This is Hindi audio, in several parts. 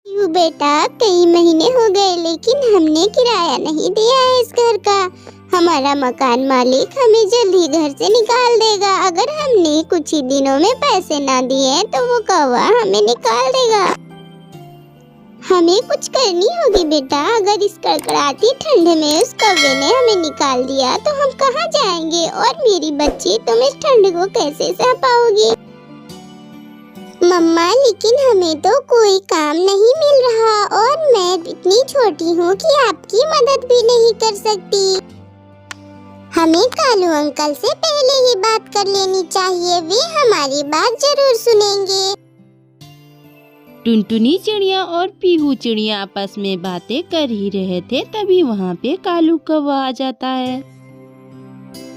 क्यों बेटा, कई महीने हो गए लेकिन हमने किराया नहीं दिया है इस घर का। हमारा मकान मालिक हमें जल्द ही घर से निकाल देगा। अगर हमने कुछ ही दिनों में पैसे ना दिए तो वो कौवा हमें निकाल देगा। हमें कुछ करनी होगी बेटा। अगर इस कड़कड़ाती ठंड में उस कौवे ने हमें निकाल दिया तो हम कहाँ जाएंगे? और मेरी बच्ची, तुम इस ठंड को कैसे सह पाओगी? मम्मा, लेकिन हमें तो कोई काम नहीं मिल रहा और मैं इतनी छोटी हूँ कि आपकी मदद भी नहीं कर सकती। हमें कालू अंकल से पहले ही बात कर लेनी चाहिए, वे हमारी बात जरूर सुनेंगे। टुनटुनी चिड़िया और पीहू चिड़िया आपस में बातें कर ही रहे थे, तभी वहाँ पे कालू कौवा आ जाता है।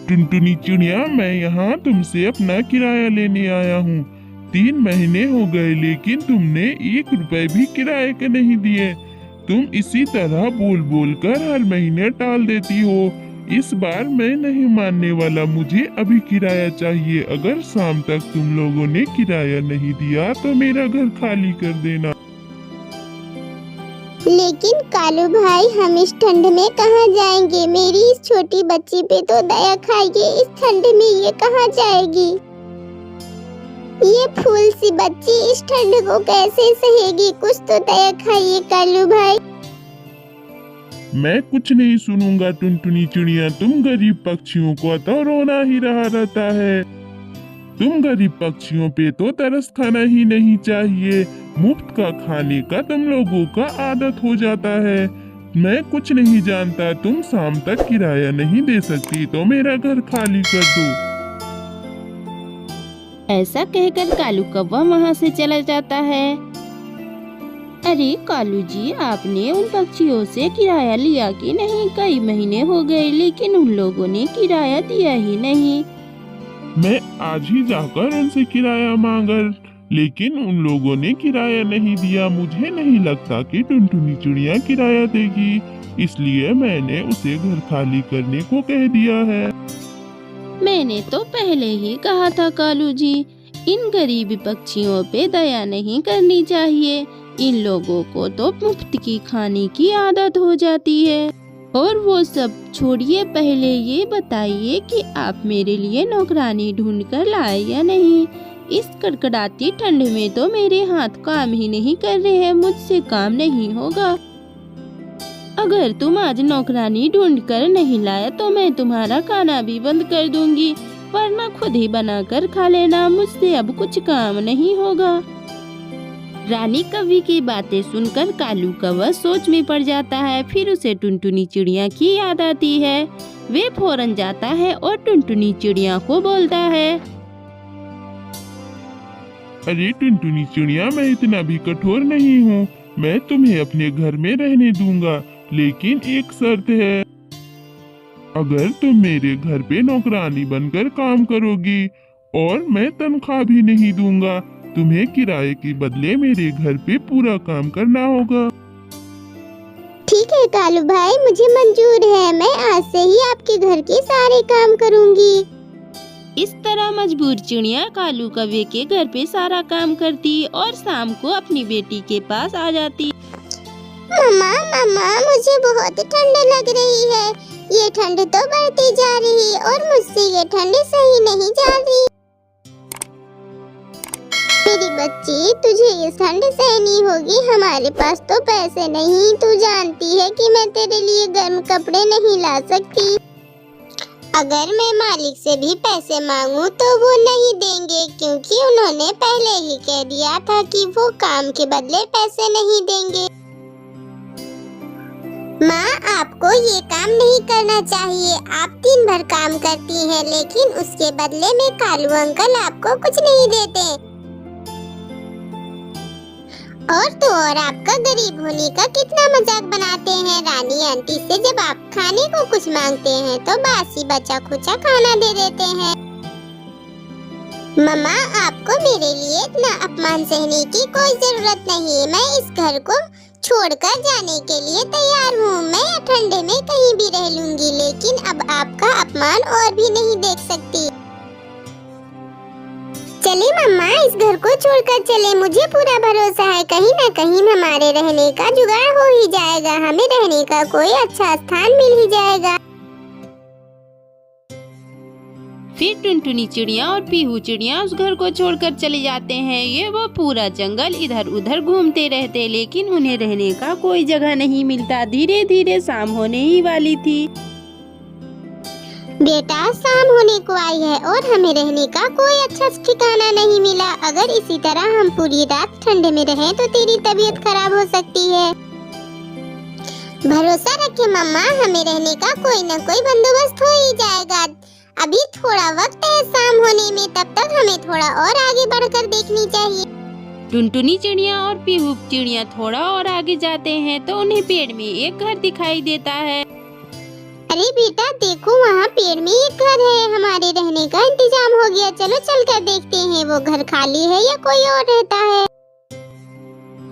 टुनटुनी चिड़िया, मैं यहाँ तुमसे अपना किराया लेने आया हूँ। 3 महीने हो गए लेकिन तुमने 1 रुपए भी किराए के नहीं दिए। तुम इसी तरह बोल बोल कर हर महीने टाल देती हो। इस बार मैं नहीं मानने वाला, मुझे अभी किराया चाहिए। अगर शाम तक तुम लोगों ने किराया नहीं दिया तो मेरा घर खाली कर देना। लेकिन कालू भाई, हम इस ठंड में कहाँ जाएंगे? मेरी इस छोटी बच्ची पे तो दया खाइए। इस ठंड में ये कहाँ जाएगी? ये फूल सी बच्ची इस ठंड को कैसे सहेगी? कुछ तो दया खाइए कालू भाई। मैं कुछ नहीं सुनूंगा टुनटुनी चिड़िया। तुम गरीब पक्षियों को तो रोना ही रहा रहता है। तुम गरीब पक्षियों पे तो तरस खाना ही नहीं चाहिए। मुफ्त का खाने का तुम लोगों का आदत हो जाता है। मैं कुछ नहीं जानता, तुम शाम तक किराया नहीं दे सकती तो मेरा घर खाली कर दो। ऐसा कहकर कालू कौवा वहाँ से चला जाता है। अरे कालू जी, आपने उन पक्षियों से किराया लिया कि नहीं? कई महीने हो गए लेकिन उन लोगों ने किराया दिया ही नहीं। मैं आज ही जाकर उनसे किराया मांगा, लेकिन उन लोगों ने किराया नहीं दिया। मुझे नहीं लगता कि टुनटुनी चिड़िया किराया देगी, इसलिए मैंने उसे घर खाली करने को कह दिया है। मैंने तो पहले ही कहा था कालू जी, इन गरीब पक्षियों पे दया नहीं करनी चाहिए। इन लोगों को तो मुफ्त की खाने की आदत हो जाती है। और वो सब छोड़िए, पहले ये बताइए कि आप मेरे लिए नौकरानी ढूंढ कर लाए या नहीं? इस कड़कड़ाती ठंड में तो मेरे हाथ काम ही नहीं कर रहे हैं, मुझसे काम नहीं होगा। अगर तुम आज नौकरानी ढूंढ कर नहीं लाया तो मैं तुम्हारा खाना भी बंद कर दूंगी, वरना खुद ही बनाकर खा लेना। मुझसे अब कुछ काम नहीं होगा। रानी कौवी की बातें सुनकर कालू कौवा सोच में पड़ जाता है। फिर उसे टुनटुनी चिड़िया की याद आती है। वे फौरन जाता है और टुनटुनी चिड़िया को बोलता है, अरे टुनटुनी चिड़िया, मैं इतना भी कठोर नहीं हूँ। मैं तुम्हें अपने घर में रहने दूंगा, लेकिन एक शर्त है। अगर तुम मेरे घर पे नौकरानी बनकर काम करोगी और मैं तनख्वाह भी नहीं दूंगा, तुम्हें किराए के बदले मेरे घर पे पूरा काम करना होगा। ठीक है कालू भाई, मुझे मंजूर है। मैं आज से ही आपके घर के सारे काम करूंगी। इस तरह मजबूर चिड़िया कालू कौवे के घर पे सारा काम करती और शाम को अपनी बेटी के पास आ जाती। मम्मा मम्मा, मुझे बहुत ठंड लग रही है। ये ठंड तो बढ़ती जा रही और मुझसे ये ठंड सही नहीं जा रही। मेरी बच्ची, तुझे ये ठंड सहनी होगी। हमारे पास तो पैसे नहीं। तू जानती है कि मैं तेरे लिए गर्म कपड़े नहीं ला सकती। अगर मैं मालिक से भी पैसे मांगूं तो वो नहीं देंगे, क्योंकि उन्होंने पहले ही कह दिया था कि वो काम के बदले पैसे नहीं देंगे। माँ, आपको ये काम नहीं करना चाहिए। आप दिन भर काम करती हैं, लेकिन उसके बदले में कालू अंकल आपको कुछ नहीं देते। और आपका गरीब होने का कितना मजाक बनाते हैं। रानी आंटी से जब आप खाने को कुछ मांगते हैं तो बासी बचा खुचा खाना दे देते हैं। मम्मा, आपको मेरे लिए इतना अपमान सहने की कोई जरूरत नहीं। मैं इस घर को छोड़कर जाने के लिए तैयार हूँ। मैं ठंडे में कहीं भी रह लूंगी, लेकिन अब आपका अपमान और भी नहीं देख सकती। चले मम्मा, इस घर को छोड़कर चले। मुझे पूरा भरोसा है कहीं न कहीं हमारे रहने का जुगाड़ हो ही जाएगा, हमें रहने का कोई अच्छा स्थान मिल ही जाएगा। फिर टुनटुनी चिड़िया और पीहू चिड़िया उस घर को छोड़कर चले जाते हैं। ये वो पूरा जंगल इधर उधर घूमते रहते, लेकिन उन्हें रहने का कोई जगह नहीं मिलता। धीरे धीरे शाम होने ही वाली थी। बेटा, शाम होने को आई है और हमें रहने का कोई अच्छा ठिकाना नहीं मिला। अगर इसी तरह हम पूरी रात ठंडे में रहें तो तेरी तबीयत खराब हो सकती है। भरोसा रखे मम्मा, हमें रहने का कोई न कोई बंदोबस्त हो ही जाएगा। अभी थोड़ा वक्त है शाम होने में, तब तक हमें थोड़ा और आगे बढ़कर देखनी चाहिए। टुनटुनी चिड़िया और पीहू चिड़िया थोड़ा और आगे जाते हैं तो उन्हें पेड़ में एक घर दिखाई देता है। अरे बेटा देखो, वहाँ पेड़ में एक घर है। हमारे रहने का इंतजाम हो गया। चलो चलकर देखते हैं वो घर खाली है या कोई और रहता है।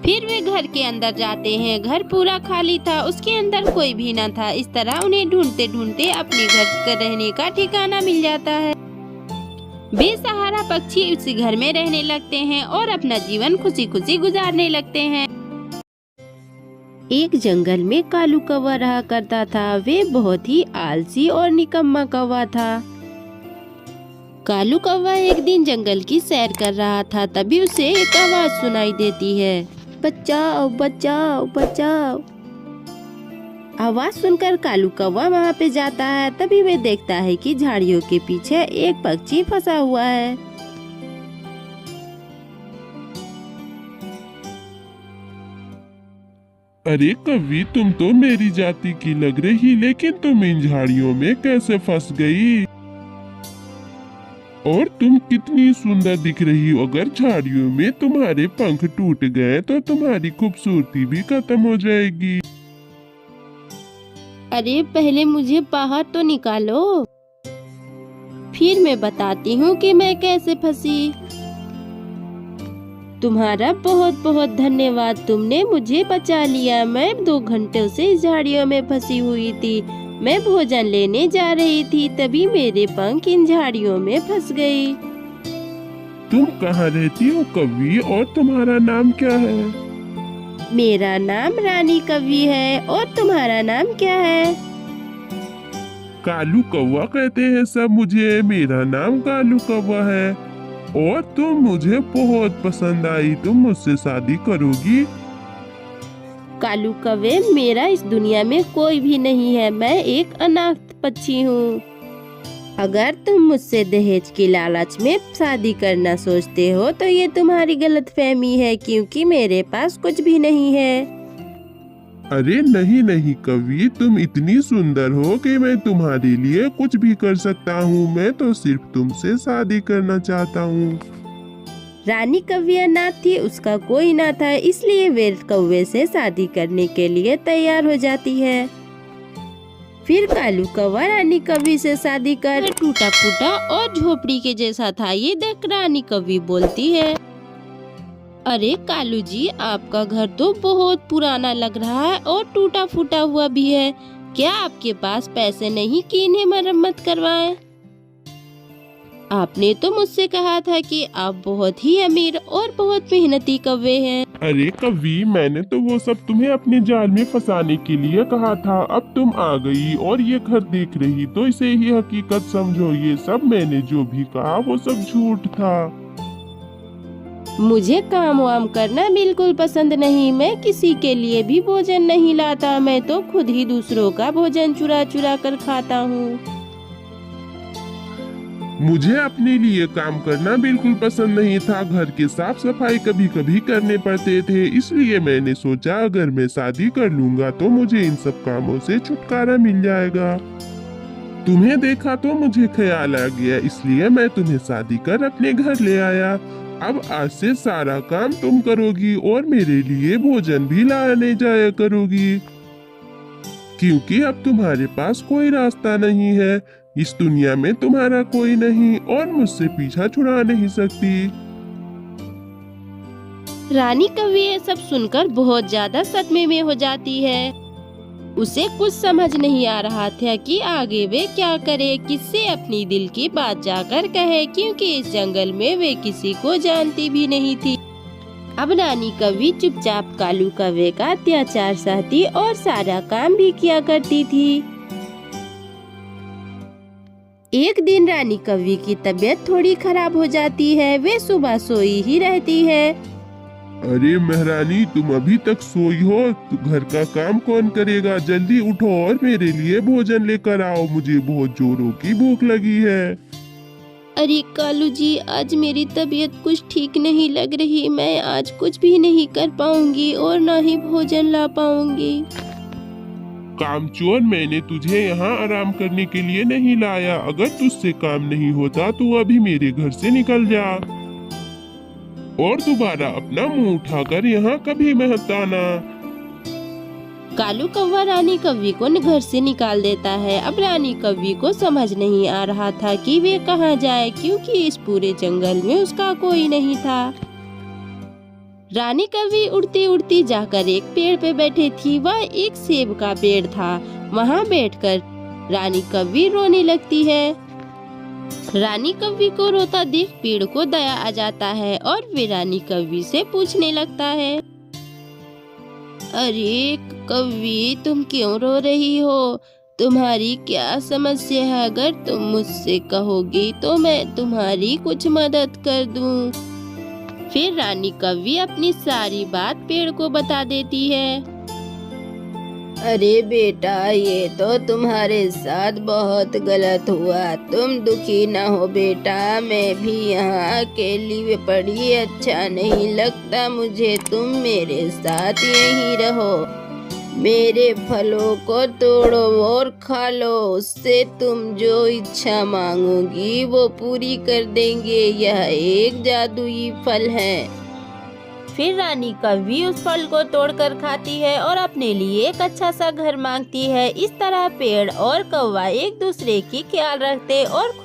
फिर वे घर के अंदर जाते हैं। घर पूरा खाली था, उसके अंदर कोई भी न था। इस तरह उन्हें ढूंढते ढूंढते अपने घर का रहने का ठिकाना मिल जाता है। बेसहारा पक्षी उसी घर में रहने लगते हैं और अपना जीवन खुशी खुशी गुजारने लगते हैं। एक जंगल में कालू कौवा रहा करता था। वे बहुत ही आलसी और निकम्मा कौवा था। कालू कौवा एक दिन जंगल की सैर कर रहा था, तभी उसे एक आवाज सुनाई देती है, बचाओ बचाओ बचाओ। आवाज सुनकर कालू कौवा वहाँ पे जाता है। तभी वे देखता है कि झाड़ियों के पीछे एक पक्षी फंसा हुआ है। अरे कवि, तुम तो मेरी जाति की लग रही, लेकिन तुम इन झाड़ियों में कैसे फंस गई? और तुम कितनी सुंदर दिख रही हो। अगर झाड़ियों में तुम्हारे पंख टूट गए तो तुम्हारी खूबसूरती भी खत्म हो जाएगी। अरे पहले मुझे बाहर तो निकालो, फिर मैं बताती हूँ कि मैं कैसे फंसी। तुम्हारा बहुत बहुत धन्यवाद, तुमने मुझे बचा लिया। मैं 2 घंटों से इस झाड़ियों में फंसी हुई थी। मैं भोजन लेने जा रही थी, तभी मेरे पंख इन झाड़ियों में फंस गई। तुम कहाँ रहती हो कवि, और तुम्हारा नाम क्या है? मेरा नाम रानी कवि है, और तुम्हारा नाम क्या है? कालू कौवा कहते हैं सब मुझे। मेरा नाम कालू कौवा है और तुम मुझे बहुत पसंद आई। तुम मुझसे शादी करोगी? कालू कौवे, मेरा इस दुनिया में कोई भी नहीं है। मैं एक अनाथ पक्षी हूँ। अगर तुम मुझसे दहेज की लालच में शादी करना सोचते हो तो ये तुम्हारी गलतफहमी है, क्योंकि मेरे पास कुछ भी नहीं है। अरे नहीं नहीं कवि, तुम इतनी सुंदर हो कि मैं तुम्हारे लिए कुछ भी कर सकता हूँ। मैं तो सिर्फ तुमसे शादी करना चाहता हूँ। रानी कौवी अनाथ थी, उसका कोई ना था, इसलिए वे कौवे से शादी करने के लिए तैयार हो जाती है। फिर कालू कौवा रानी कौवी से शादी कर टूटा फूटा और झोपड़ी के जैसा था। ये देख रानी कौवी बोलती है, अरे कालू जी, आपका घर तो बहुत पुराना लग रहा है और टूटा फूटा हुआ भी है। क्या आपके पास पैसे नहीं कि इन्हें मरम्मत करवाएं? आपने तो मुझसे कहा था कि आप बहुत ही अमीर और बहुत मेहनती कौवे हैं। अरे कवि, मैंने तो वो सब तुम्हें अपने जाल में फंसाने के लिए कहा था। अब तुम आ गई और ये घर देख रही तो इसे ही हकीकत समझो। ये सब मैंने जो भी कहा वो सब झूठ था। मुझे काम वाम करना बिल्कुल पसंद नहीं। मैं किसी के लिए भी भोजन नहीं लाता। मैं तो खुद ही दूसरों का भोजन चुरा चुरा कर खाता हूँ। मुझे अपने लिए काम करना बिल्कुल पसंद नहीं था। घर की साफ सफाई कभी कभी करने पड़ते थे, इसलिए मैंने सोचा अगर मैं शादी कर लूंगा तो मुझे इन सब कामों से छुटकारा मिल जाएगा। तुम्हें देखा तो मुझे ख्याल आ गया, इसलिए मैं तुम्हें शादी कर अपने घर ले आया। अब आज से सारा काम तुम करोगी और मेरे लिए भोजन भी लाने जाया करोगी, क्योंकि अब तुम्हारे पास कोई रास्ता नहीं है। इस दुनिया में तुम्हारा कोई नहीं और मुझसे पीछा छुड़ा नहीं सकती। रानी कौवी ये सब सुनकर बहुत ज्यादा सदमे में हो जाती है। उसे कुछ समझ नहीं आ रहा था कि आगे वे क्या करे, किससे अपनी दिल की बात जाकर कहे, क्योंकि इस जंगल में वे किसी को जानती भी नहीं थी। अब रानी कौवी चुपचाप कालू कौवे का अत्याचार सहती और सारा काम भी किया करती थी। एक दिन रानी कौवी की तबीयत थोड़ी खराब हो जाती है। वे सुबह सोई ही रहती है। अरे महारानी, तुम अभी तक सोई हो? तो घर का काम कौन करेगा? जल्दी उठो और मेरे लिए भोजन लेकर आओ, मुझे बहुत जोरों की भूख लगी है। अरे कालू जी, आज मेरी तबीयत कुछ ठीक नहीं लग रही। मैं आज कुछ भी नहीं कर पाऊंगी और ना ही भोजन ला पाऊंगी। कामचोर, मैंने तुझे यहाँ आराम करने के लिए नहीं लाया। अगर तुझसे काम नहीं होता तो अभी मेरे घर से निकल जा और दोबारा अपना मुंह उठाकर यहाँ कभी मत आना। कालू कौवा रानी कौवी को घर से निकाल देता है। अब रानी कौवी को समझ नहीं आ रहा था कि वे कहाँ जाए, क्योंकि इस पूरे जंगल में उसका कोई नहीं था। रानी कौवी उड़ती उड़ती जाकर एक पेड़ पे बैठी थी। वह एक सेब का पेड़ था। वहाँ बैठकर रानी कौवी रोने लगती है। रानी कौवी को रोता देख पेड़ को दया आ जाता है और वे रानी कौवी से पूछने लगता है, अरे कौवी, तुम क्यों रो रही हो? तुम्हारी क्या समस्या है? अगर तुम मुझसे कहोगी तो मैं तुम्हारी कुछ मदद कर दूं। फिर रानी कौवी अपनी सारी बात पेड़ को बता देती है। अरे बेटा, ये तो तुम्हारे साथ बहुत गलत हुआ। तुम दुखी न हो बेटा, मैं भी यहाँ अकेली पड़ी अच्छा नहीं लगता मुझे। तुम मेरे साथ यहीं रहो, मेरे फलों को तोड़ो और खा लो। उससे तुम जो इच्छा मांगोगी वो पूरी कर देंगे। यह एक जादुई फल है। फिर रानी कौवी उस फल को तोड़कर खाती है और अपने लिए एक अच्छा सा घर मांगती है। इस तरह पेड़ और कौवा एक दूसरे की ख्याल रखते और खुश